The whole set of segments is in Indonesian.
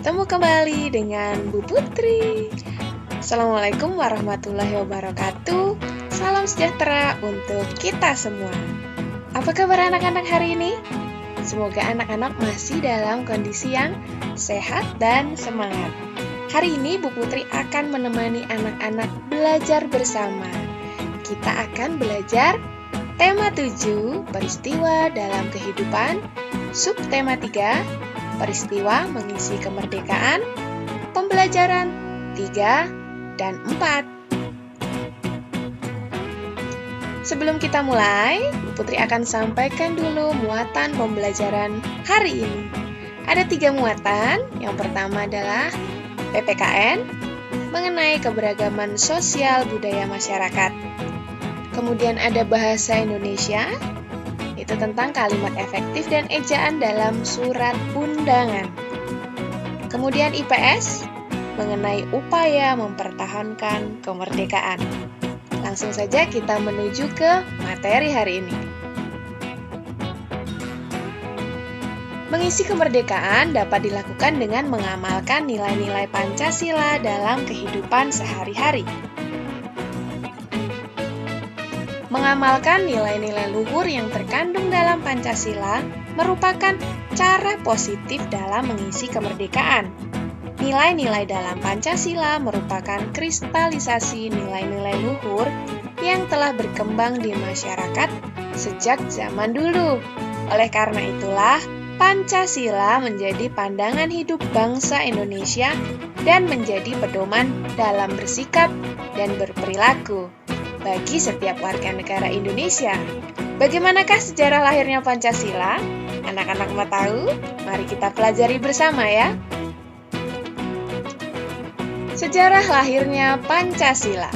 Bertemu kembali dengan Bu Putri. Assalamualaikum warahmatullahi wabarakatuh. Salam sejahtera untuk kita semua. Apa kabar anak-anak hari ini? Semoga anak-anak masih dalam kondisi yang sehat dan semangat. Hari ini Bu Putri akan menemani anak-anak belajar bersama. Kita akan belajar tema 7, peristiwa dalam kehidupan, subtema 3, peristiwa mengisi kemerdekaan, pembelajaran 3 dan 4. Sebelum kita mulai, Bu Putri akan sampaikan dulu muatan pembelajaran hari ini. Ada 3 muatan. Yang pertama adalah PPKN, mengenai keberagaman sosial budaya masyarakat. Kemudian ada bahasa Indonesia, itu tentang kalimat efektif dan ejaan dalam surat undangan. Kemudian IPS, mengenai upaya mempertahankan kemerdekaan. Langsung saja kita menuju ke materi hari ini. Mengisi kemerdekaan dapat dilakukan dengan mengamalkan nilai-nilai Pancasila dalam kehidupan sehari-hari. Mengamalkan nilai-nilai luhur yang terkandung dalam Pancasila merupakan cara positif dalam mengisi kemerdekaan. Nilai-nilai dalam Pancasila merupakan kristalisasi nilai-nilai luhur yang telah berkembang di masyarakat sejak zaman dulu. Oleh karena itulah, Pancasila menjadi pandangan hidup bangsa Indonesia dan menjadi pedoman dalam bersikap dan berperilaku bagi setiap warga negara Indonesia. Bagaimanakah sejarah lahirnya Pancasila? Anak-anak mau tahu? Mari kita pelajari bersama ya. Sejarah lahirnya Pancasila.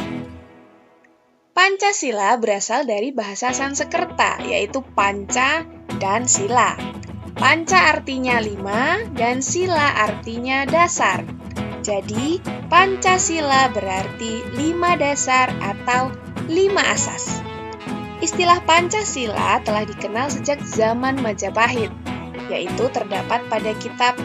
Pancasila berasal dari bahasa Sanskerta, yaitu panca dan sila. Panca artinya 5 dan sila artinya dasar. Jadi, Pancasila berarti 5 dasar atau 5 asas. Istilah Pancasila telah dikenal sejak zaman Majapahit, yaitu terdapat pada kitab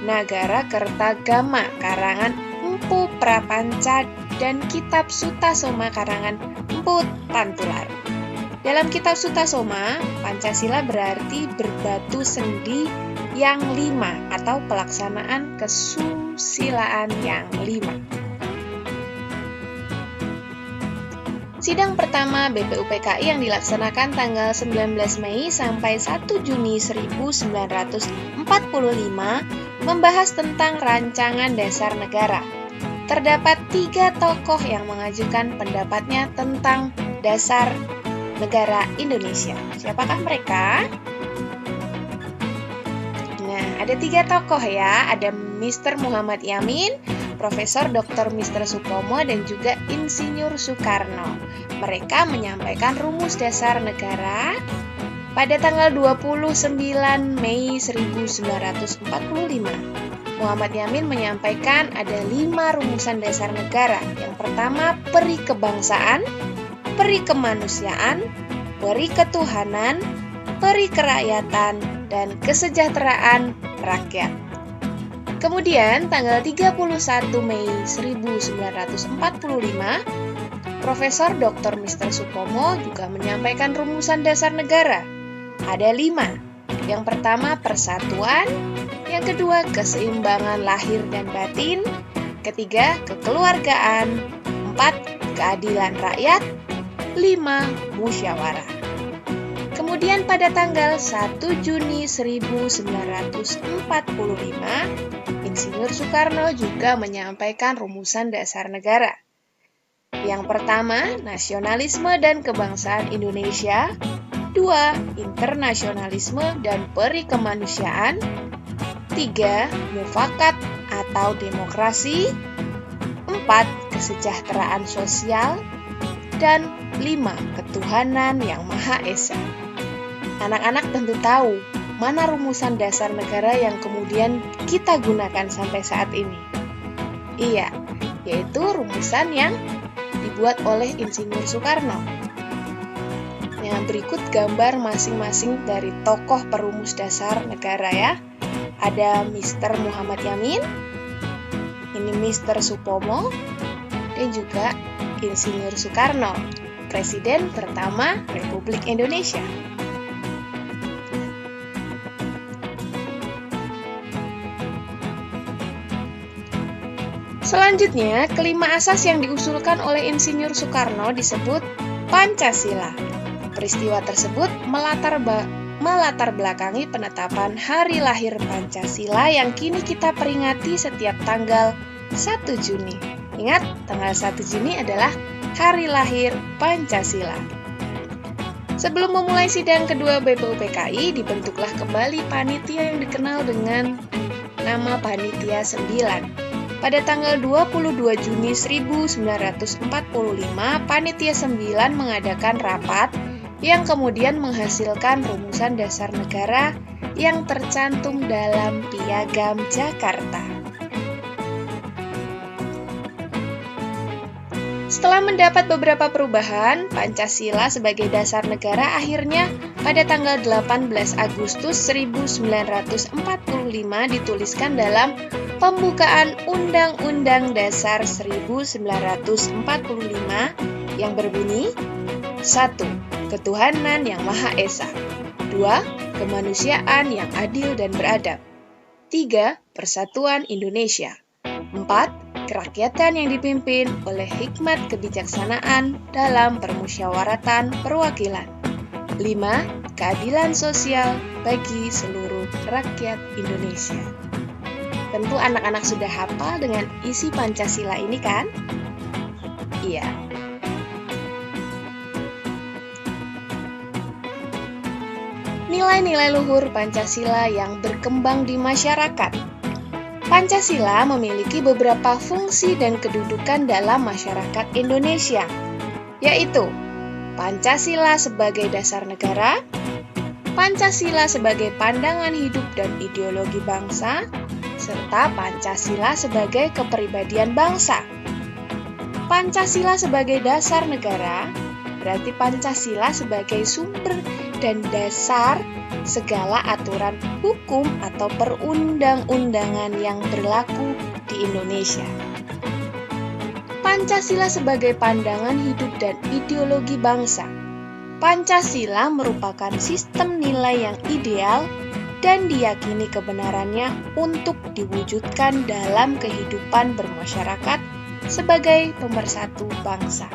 Nagara Kertagama karangan Empu Prapanca dan kitab Sutasoma karangan Empu Tantular. Dalam kitab Sutasoma, Pancasila berarti berbatu sendi yang 5 atau pelaksanaan kesusilaan yang 5. Sidang pertama BPUPKI yang dilaksanakan tanggal 19 Mei sampai 1 Juni 1945 membahas tentang rancangan dasar negara. Terdapat 3 tokoh yang mengajukan pendapatnya tentang dasar negara Indonesia. Siapakah mereka? Nah, ada 3 tokoh ya. Ada Mr. Muhammad Yamin, Profesor Dr. Mr. Supomo, dan juga Insinyur Soekarno. Mereka menyampaikan rumus dasar negara pada tanggal 29 Mei 1945. Muhammad Yamin menyampaikan ada 5 rumusan dasar negara. Yang pertama, peri kebangsaan, peri kemanusiaan, peri ketuhanan, peri kerakyatan, dan kesejahteraan rakyat. Kemudian, tanggal 31 Mei 1945, Profesor Dr. Mr. Supomo juga menyampaikan rumusan dasar negara. Ada 5. Yang pertama, persatuan. Yang kedua, keseimbangan lahir dan batin. Ketiga, kekeluargaan. 4, keadilan rakyat. 5, musyawarah. Kemudian pada tanggal 1 Juni 1945, Insinyur Soekarno juga menyampaikan rumusan dasar negara. Yang pertama, nasionalisme dan kebangsaan Indonesia. 2, internasionalisme dan peri kemanusiaan. 3, mufakat atau demokrasi. 4, kesejahteraan sosial. Dan 5, ketuhanan yang Maha Esa. Anak-anak tentu tahu mana rumusan dasar negara yang kemudian kita gunakan sampai saat ini. Iya, yaitu rumusan yang dibuat oleh Insinyur Soekarno. Nah, berikut gambar masing-masing dari tokoh perumus dasar negara ya. Ada Mr. Muhammad Yamin, ini Mr. Supomo, dan juga Insinyur Soekarno, Presiden pertama Republik Indonesia. Selanjutnya, kelima asas yang diusulkan oleh Insinyur Soekarno disebut Pancasila. Peristiwa tersebut melatar belakangi penetapan hari lahir Pancasila yang kini kita peringati setiap tanggal 1 Juni. Ingat, tanggal 1 Juni adalah hari lahir Pancasila. Sebelum memulai sidang kedua BPUPKI, dibentuklah kembali panitia yang dikenal dengan nama Panitia 9. Pada tanggal 22 Juni 1945, Panitia 9 mengadakan rapat yang kemudian menghasilkan rumusan dasar negara yang tercantum dalam Piagam Jakarta. Setelah mendapat beberapa perubahan, Pancasila sebagai dasar negara akhirnya pada tanggal 18 Agustus 1945 dituliskan dalam pembukaan Undang-Undang Dasar 1945 yang berbunyi 1. Ketuhanan yang Maha Esa. 2. Kemanusiaan yang adil dan beradab. 3. Persatuan Indonesia. 4. Kerakyatan yang dipimpin oleh hikmat kebijaksanaan dalam permusyawaratan perwakilan. 5. Keadilan sosial bagi seluruh rakyat Indonesia. Tentu anak-anak sudah hafal dengan isi Pancasila ini kan? Iya. Nilai-nilai luhur Pancasila yang berkembang di masyarakat. Pancasila memiliki beberapa fungsi dan kedudukan dalam masyarakat Indonesia, yaitu Pancasila sebagai dasar negara, Pancasila sebagai pandangan hidup dan ideologi bangsa, serta Pancasila sebagai kepribadian bangsa. Pancasila sebagai dasar negara berarti Pancasila sebagai sumber dan dasar segala aturan hukum atau perundang-undangan yang berlaku di Indonesia. Pancasila sebagai pandangan hidup dan ideologi bangsa. Pancasila merupakan sistem nilai yang ideal dan diyakini kebenarannya untuk diwujudkan dalam kehidupan bermasyarakat sebagai pemersatu bangsa.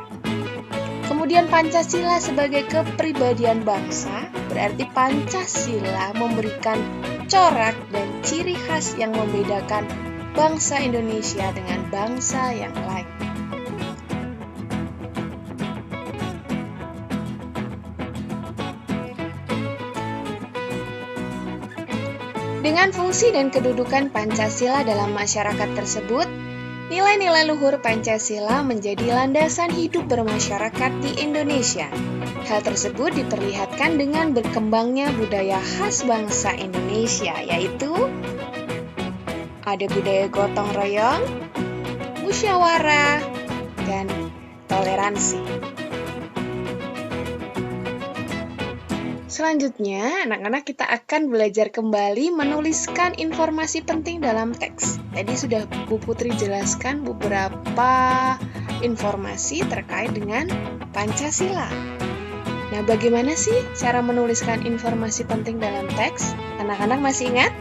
Kemudian Pancasila sebagai kepribadian bangsa, berarti Pancasila memberikan corak dan ciri khas yang membedakan bangsa Indonesia dengan bangsa yang lain. Dengan fungsi dan kedudukan Pancasila dalam masyarakat tersebut, nilai-nilai luhur Pancasila menjadi landasan hidup bermasyarakat di Indonesia. Hal tersebut diperlihatkan dengan berkembangnya budaya khas bangsa Indonesia, yaitu ada budaya gotong royong, musyawarah, dan toleransi. Selanjutnya, anak-anak kita akan belajar kembali menuliskan informasi penting dalam teks. Tadi sudah Bu Putri jelaskan beberapa informasi terkait dengan Pancasila. Nah, bagaimana sih cara menuliskan informasi penting dalam teks? Anak-anak masih ingat?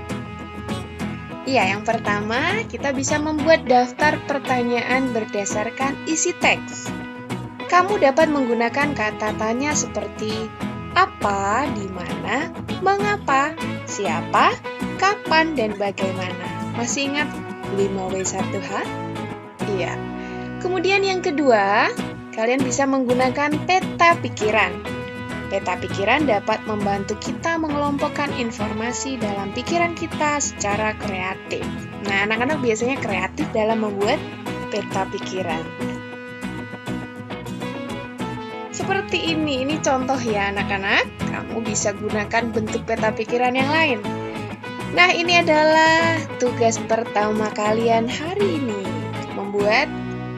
Iya, yang pertama, kita bisa membuat daftar pertanyaan berdasarkan isi teks. Kamu dapat menggunakan kata tanya seperti apa, di mana, mengapa, siapa, kapan, dan bagaimana. Masih ingat 5W1H? Iya. Kemudian yang kedua, kalian bisa menggunakan peta pikiran. Peta pikiran dapat membantu kita mengelompokkan informasi dalam pikiran kita secara kreatif. Nah, anak-anak biasanya kreatif dalam membuat peta pikiran. Seperti ini contoh ya anak-anak. Kamu bisa gunakan bentuk peta pikiran yang lain. Nah, ini adalah tugas pertama kalian hari ini. Membuat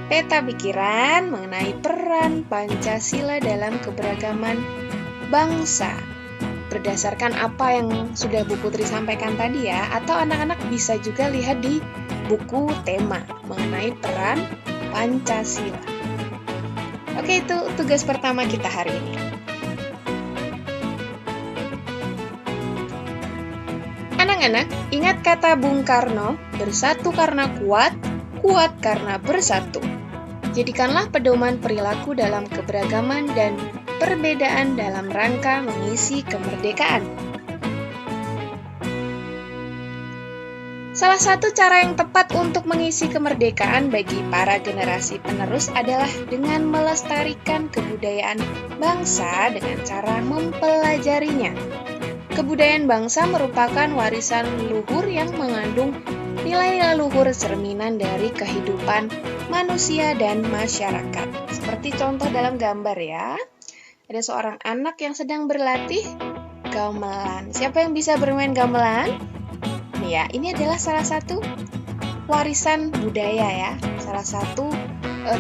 peta pikiran mengenai peran Pancasila dalam keberagaman bangsa. berdasarkan apa yang sudah Bu Putri sampaikan tadi ya, atau anak-anak bisa juga lihat di buku tema mengenai peran Pancasila. Oke, itu tugas pertama kita hari ini. Anak-anak, ingat kata Bung Karno, bersatu karena kuat, kuat karena bersatu. Jadikanlah pedoman perilaku dalam keberagaman dan perbedaan dalam rangka mengisi kemerdekaan. Salah satu cara yang tepat untuk mengisi kemerdekaan bagi para generasi penerus adalah dengan melestarikan kebudayaan bangsa dengan cara mempelajarinya. Kebudayaan bangsa merupakan warisan luhur yang mengandung nilai-nilai luhur cerminan dari kehidupan manusia dan masyarakat. Seperti contoh dalam gambar ya. Ada seorang anak yang sedang berlatih gamelan. Siapa yang bisa bermain gamelan? Nih ya, ini adalah salah satu warisan budaya ya. Salah satu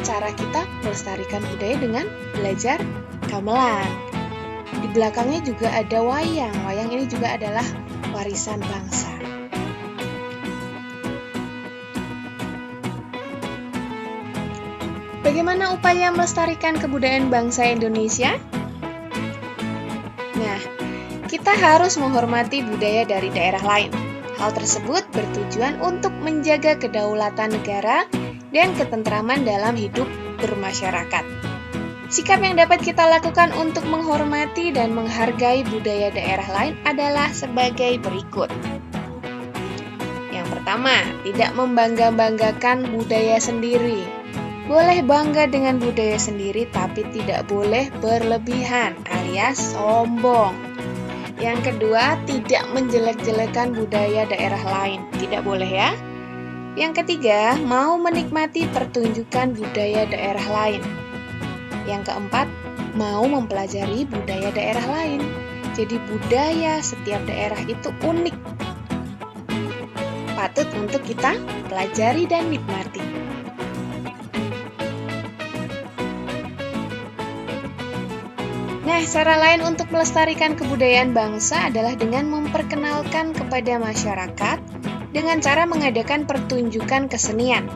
cara kita melestarikan budaya dengan belajar gamelan. Di belakangnya juga ada wayang. Wayang ini juga adalah warisan bangsa. Bagaimana upaya melestarikan kebudayaan bangsa Indonesia? Nah, kita harus menghormati budaya dari daerah lain. Hal tersebut bertujuan untuk menjaga kedaulatan negara dan ketentraman dalam hidup bermasyarakat. Sikap yang dapat kita lakukan untuk menghormati dan menghargai budaya daerah lain adalah sebagai berikut. Yang pertama, tidak membangga-banggakan budaya sendiri. Boleh bangga dengan budaya sendiri, tapi tidak boleh berlebihan alias sombong. Yang kedua, tidak menjelek-jelekan budaya daerah lain. Tidak boleh ya. Yang ketiga, mau menikmati pertunjukan budaya daerah lain. Yang keempat, mau mempelajari budaya daerah lain. Jadi budaya setiap daerah itu unik. Patut untuk kita pelajari dan nikmati. Nah, cara lain untuk melestarikan kebudayaan bangsa adalah dengan memperkenalkan kepada masyarakat dengan cara mengadakan pertunjukan kesenian.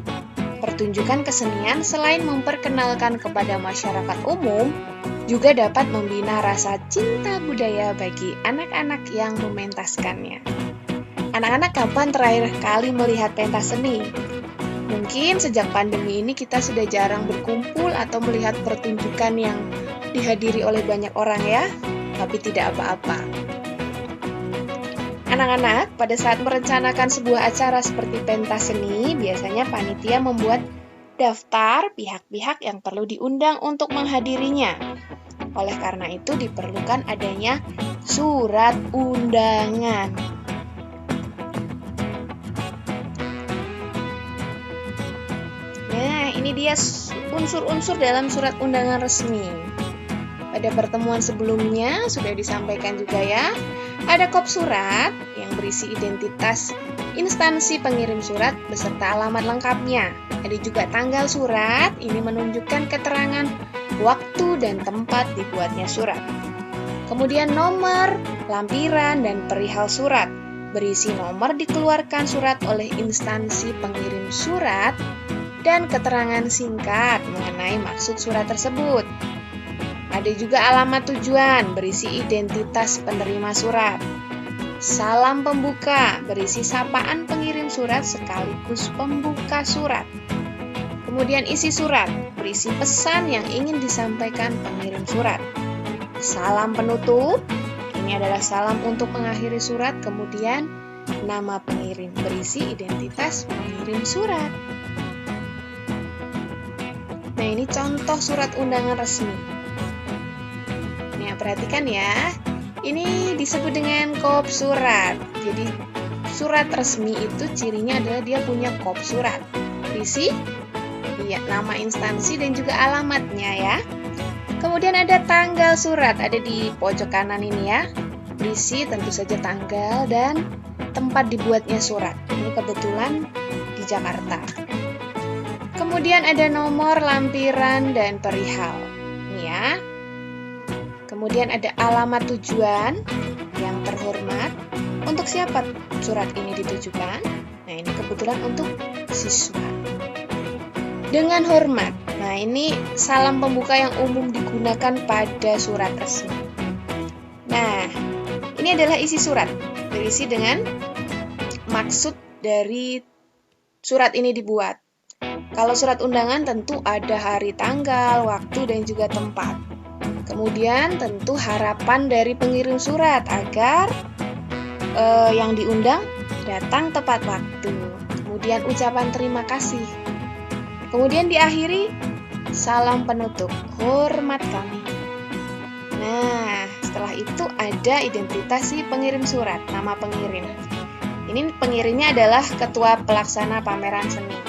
Pertunjukan kesenian selain memperkenalkan kepada masyarakat umum, juga dapat membina rasa cinta budaya bagi anak-anak yang mementaskannya. Anak-anak kapan terakhir kali melihat pentas seni? Mungkin sejak pandemi ini kita sudah jarang berkumpul atau melihat pertunjukan yang dihadiri oleh banyak orang ya, tapi tidak apa-apa. Anak-anak, pada saat merencanakan sebuah acara seperti pentas seni, biasanya panitia membuat daftar pihak-pihak yang perlu diundang untuk menghadirinya. Oleh karena itu diperlukan adanya surat undangan. Nah, ini dia unsur-unsur dalam surat undangan resmi. Pada pertemuan sebelumnya sudah disampaikan juga ya, ada kop surat yang berisi identitas instansi pengirim surat beserta alamat lengkapnya. Ada juga tanggal surat, ini menunjukkan keterangan waktu dan tempat dibuatnya surat. Kemudian nomor, lampiran, dan perihal surat. Berisi nomor dikeluarkan surat oleh instansi pengirim surat dan keterangan singkat mengenai maksud surat tersebut. Ada juga alamat tujuan, berisi identitas penerima surat. Salam pembuka, berisi sapaan pengirim surat sekaligus pembuka surat. Kemudian isi surat, berisi pesan yang ingin disampaikan pengirim surat. Salam penutup, ini adalah salam untuk mengakhiri surat. Kemudian nama pengirim, berisi identitas pengirim surat. Nah, ini contoh surat undangan resmi. Nah, perhatikan ya, ini disebut dengan kop surat. Jadi, surat resmi itu cirinya adalah dia punya kop surat. Berisi nama instansi dan juga alamatnya ya. Kemudian ada tanggal surat, ada di pojok kanan ini ya. Berisi tentu saja tanggal dan tempat dibuatnya surat. Ini kebetulan di Jakarta. Kemudian ada nomor, lampiran, dan perihal. Ini ya. Kemudian ada alamat tujuan yang terhormat. Untuk siapa surat ini ditujukan? Nah, ini kebetulan untuk siswa. Dengan hormat. Nah, ini salam pembuka yang umum digunakan pada surat resmi. Nah, ini adalah isi surat. Berisi dengan maksud dari surat ini dibuat. Kalau surat undangan tentu ada hari, tanggal, waktu, dan juga tempat. Kemudian tentu harapan dari pengirim surat agar yang diundang datang tepat waktu. Kemudian ucapan terima kasih. Kemudian diakhiri salam penutup, hormat kami. Nah, setelah itu ada identitas si pengirim surat, nama pengirim. Ini pengirimnya adalah ketua pelaksana pameran seni.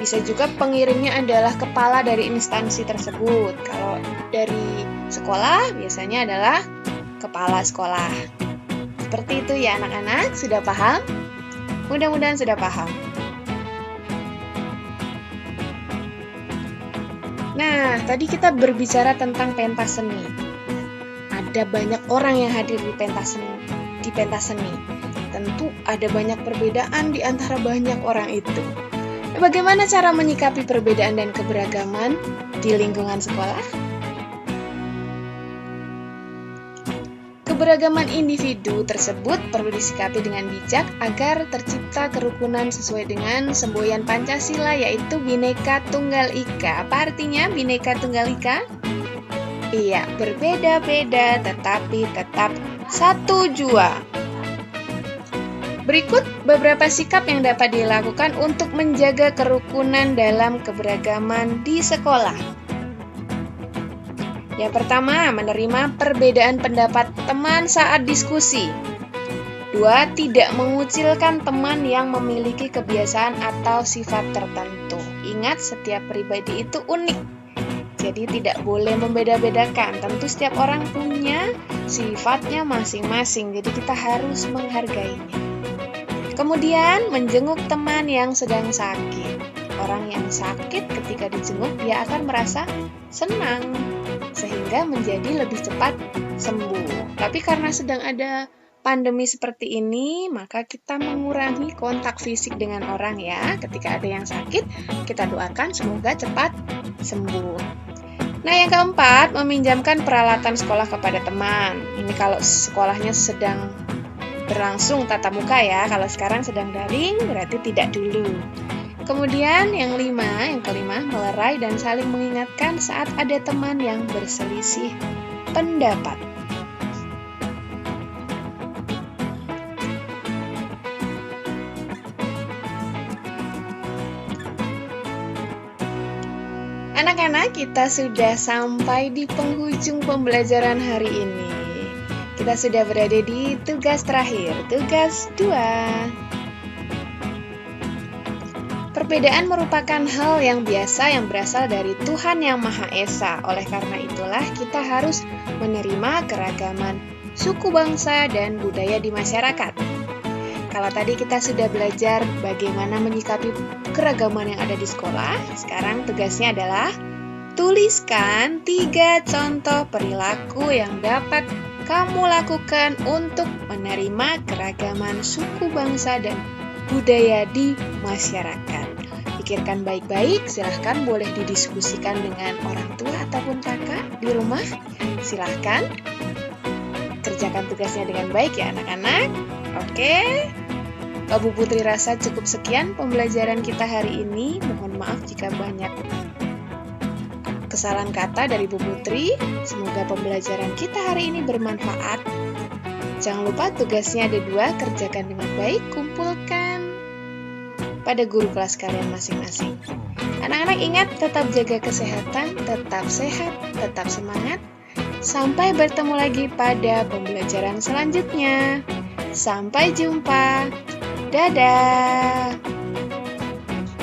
Bisa juga pengirimnya adalah kepala dari instansi tersebut. Kalau dari sekolah biasanya adalah kepala sekolah. Seperti itu ya anak-anak, sudah paham? Mudah-mudahan sudah paham. Nah, tadi kita berbicara tentang pentas seni. Ada banyak orang yang hadir di pentas seni. Tentu ada banyak perbedaan di antara banyak orang itu. Bagaimana cara menyikapi perbedaan dan keberagaman di lingkungan sekolah? Keberagaman individu tersebut perlu disikapi dengan bijak agar tercipta kerukunan sesuai dengan semboyan Pancasila, yaitu Bhinneka Tunggal Ika. Apa artinya Bhinneka Tunggal Ika? Iya, berbeda-beda tetapi tetap satu jua. Berikut beberapa sikap yang dapat dilakukan untuk menjaga kerukunan dalam keberagaman di sekolah. Yang pertama, menerima perbedaan pendapat teman saat diskusi. 2. Tidak mengucilkan teman yang memiliki kebiasaan atau sifat tertentu. Ingat, setiap pribadi itu unik. Jadi tidak boleh membeda-bedakan. Tentu setiap orang punya sifatnya masing-masing. Jadi kita harus menghargainya. Kemudian, menjenguk teman yang sedang sakit. Orang yang sakit ketika dijenguk, dia akan merasa senang, sehingga menjadi lebih cepat sembuh. Tapi karena sedang ada pandemi seperti ini, maka kita mengurangi kontak fisik dengan orang ya. Ketika ada yang sakit, kita doakan semoga cepat sembuh. Nah, yang keempat, meminjamkan peralatan sekolah kepada teman. Ini kalau sekolahnya sedang berlangsung tatap muka ya. Kalau sekarang sedang daring, berarti tidak dulu. Kemudian yang kelima, melerai dan saling mengingatkan saat ada teman yang berselisih pendapat. Anak-anak, kita sudah sampai di penghujung pembelajaran hari ini. Kita sudah berada di tugas terakhir, tugas 2. Perbedaan merupakan hal yang biasa yang berasal dari Tuhan Yang Maha Esa. Oleh karena itulah kita harus menerima keragaman suku bangsa dan budaya di masyarakat. Kalau tadi kita sudah belajar bagaimana menyikapi keragaman yang ada di sekolah, sekarang tugasnya adalah tuliskan 3 contoh perilaku yang dapat kamu lakukan untuk menerima keragaman suku bangsa dan budaya di masyarakat. Pikirkan baik-baik, silahkan boleh didiskusikan dengan orang tua ataupun kakak di rumah. Silahkan kerjakan tugasnya dengan baik ya anak-anak. Oke, Bu Putri rasa cukup sekian pembelajaran kita hari ini. Mohon maaf jika banyak kesalahan kata dari Bu Putri. Semoga pembelajaran kita hari ini bermanfaat. Jangan lupa tugasnya ada 2, kerjakan dengan baik, kumpulkan pada guru kelas kalian masing-masing. Anak-anak ingat, tetap jaga kesehatan, tetap sehat, tetap semangat. Sampai bertemu lagi pada pembelajaran selanjutnya. Sampai jumpa. Dadah.